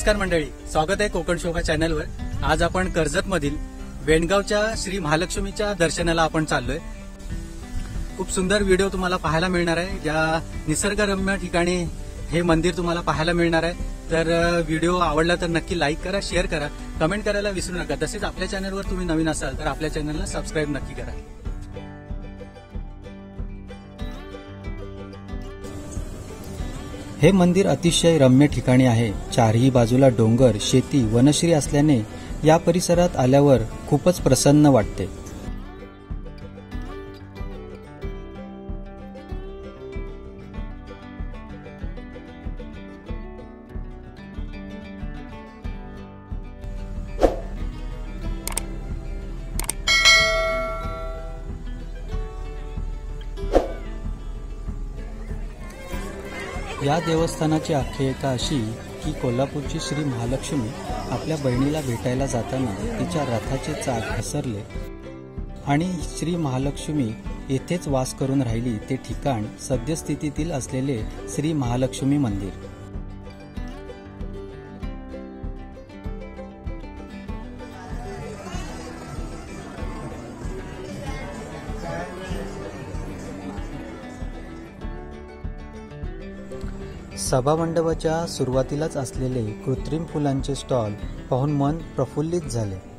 नमस्कार मंडळी, स्वागत आहे कोकण शोभा चॅनलवर। आज आपण कर्जत मधील वेणगावच्या श्री महालक्ष्मीच्या दर्शनाला आपण चाललोय। खूप सुंदर व्हिडिओ तुम्हाला पाहायला मिळणार आहे। या निसर्गरम्य ठिकाणी हे मंदिर तुम्हाला पाहायला मिळणार आहे। तर व्हिडिओ आवडला तर नक्की लाईक करा, शेअर करा, कमेंट करायला विसरू नका। तसेच आपल्या चॅनलवर तुम्ही नवीन असाल तर आपल्या चॅनलला सबस्क्राईब नक्की करा। हे मंदिर अतिशय रम्य ठिकाणी आहे। चारही बाजूला डोंगर, शेती, वनश्री असल्याने या परिसरात आल्यावर खूपच प्रसन्न वाटते। या देवस्थानाची आख्यायिका अशी की कोल्हापूरची श्री महालक्ष्मी आपल्या बहिणीला भेटायला जाताना तिच्या रथाचे चाक घसरले आणि श्री महालक्ष्मी येथेच वास करून राहिली। ते ठिकाण सद्यस्थितीतील असलेले श्री महालक्ष्मी मंदिर। सभामंडपाच्या सुरुवातीलाच असलेले कृत्रिम फुलांचे स्टॉल पाहून मन प्रफुल्लित झाले।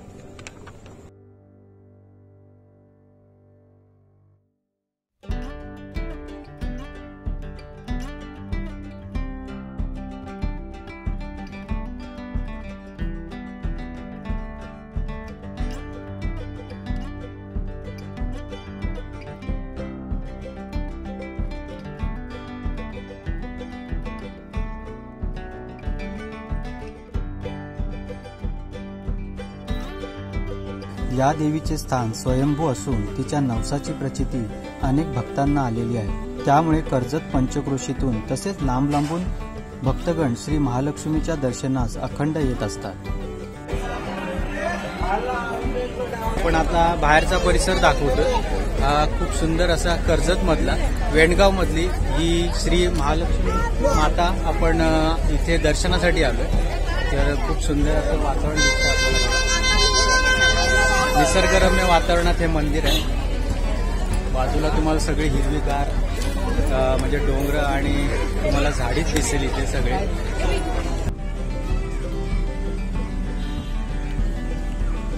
या देवीचे स्थान स्वयंभू असून तिच्या नवसाची प्रचिती अनेक भक्तांना आलेली आहे। त्यामुळे कर्जत पंचक्रोशीतून तसेच लांब लांबून भक्तगण श्री महालक्ष्मीच्या दर्शनास अखंड येत असतात। पण आता बाहेरचा परिसर दाखवतो। खूप सुंदर असा कर्जत मधला वेणगाव मधली ही श्री महालक्ष्मी माता आपण इथे दर्शनासाठी आलोय। तर खूप सुंदर असं वातावरण दिसतं आपल्याला। निसर्गरम्य वातावरणात हे मंदिर आहे। बाजूला तुम्हाला सगळे हिरवीगार म्हणजे डोंगर आणि तुम्हाला झाडीच दिसेल इथे सगळे।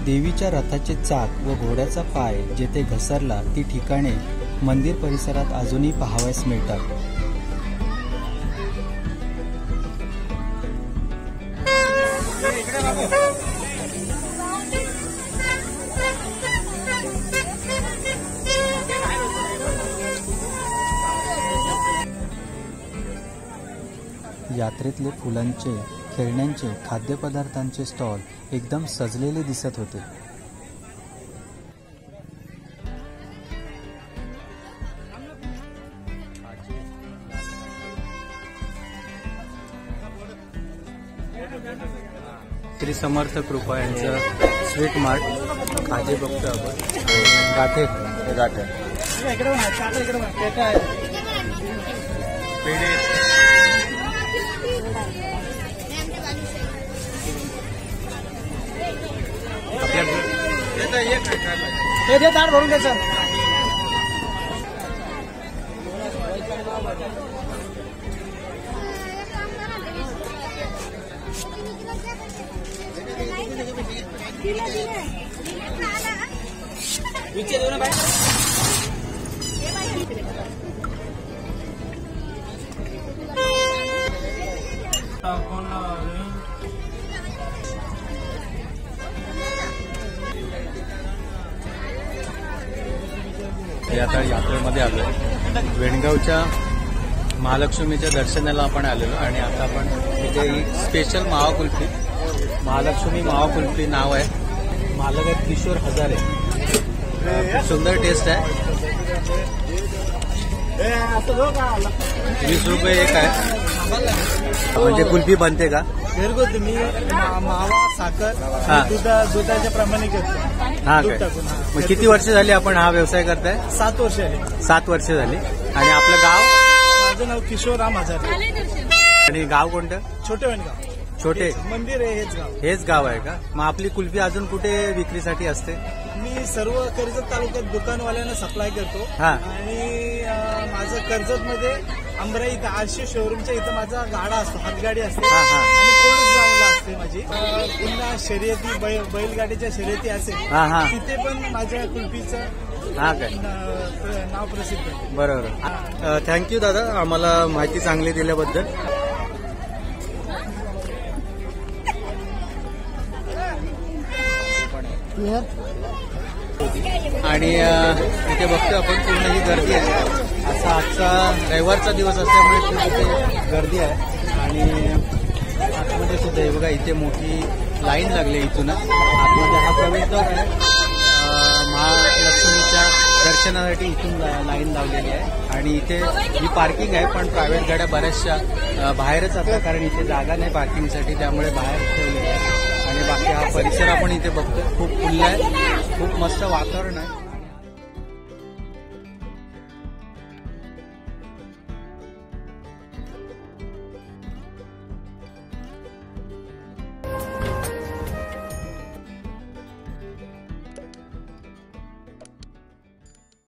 देवीच्या रथाचे चाक व घोड्याचा पाय जेथे घसरला ती ठिकाणे मंदिर परिसरात अजूनही पाहावयास मिळतात। यात्रेतले फुलांचे, खेळण्यांचे, खाद्यपदार्थांचे स्टॉल एकदम सजलेले दिसत होते। श्री समर्थ कृपा यांचं स्वीट मार्ट खाजे बघतो आपण। गाठे पेढे हे ताट भरून द्यायचं। आता यात्रेमध्ये आलोय। वेणगावच्या महालक्ष्मीच्या दर्शनाला आपण आलेलो आणि आता आपण इथे एक स्पेशल मावा कुल्फी, महालक्ष्मी मावा कुल्फी नाव आहे। मालक आहेत किशोर हजारे। खूप सुंदर टेस्ट आहे। 20 रुपये एक आहे। म्हणजे कुल्फी बनते का? घरगुती मी मावा साखर दुधाच्या प्रमाणे करतो। हा काय? मग किती वर्ष झाली आपण हा व्यवसाय करताय? 7 वर्ष झाली। 7 वर्ष झाली। आणि आपलं गाव? माझं नाव किशोर राम हजारे। आणि गाव कोणतं? छोटे वेणगाव। छोटे मंदिर आहे हेच गाव. हेच गाव आहे का? मग आपली कुल्फी अजून कुठे विक्रीसाठी असते? मी सर्व कर्जत तालुक्यात दुकानवाल्यांना सप्लाय करतो. हा. आणि माझं कर्जतमध्ये अंबराई इथं आरशे शोरूमच्या इथं माझा गाडा असतो, हातगाडी असते. हा, हा. आणि पोलीस ग्राउंडला असते माझी. पुन्हा शर्यती बैलगाडीच्या शर्यती असेल हा, हा. तिथे पण माझ्या कुल्फीचं हा काय? नाव प्रसिद्ध आहे. बरोबर. थँक्यू दादा, आम्हाला माहिती चांगली दिल्याबद्दल. आणि इथे बघतो आपण पूर्ण ही गर्दी आहे. असा आजचा रविवारचा दिवस असल्यामुळे खूप इथे गर्दी आहे. आणि आतमध्ये सुद्धा हे बघा, इथे मोठी लाईन लागली. इथूनच आतमध्ये हा प्रवेशद्वार आहे. महालक्ष्मीच्या दर्शनासाठी इथून लाईन लावलेली आहे. आणि इथे ही पार्किंग आहे, पण प्रायव्हेट गाड्या बऱ्याचशा बाहेरच असतात, कारण इथे जागा नाही पार्किंगसाठी, त्यामुळे बाहेर ठेवलेली आहे. आणि बाकी हा परिसर आपण इथे बघतो, खूप खुल्ला आहे, खूप मस्त वातावरण आहे.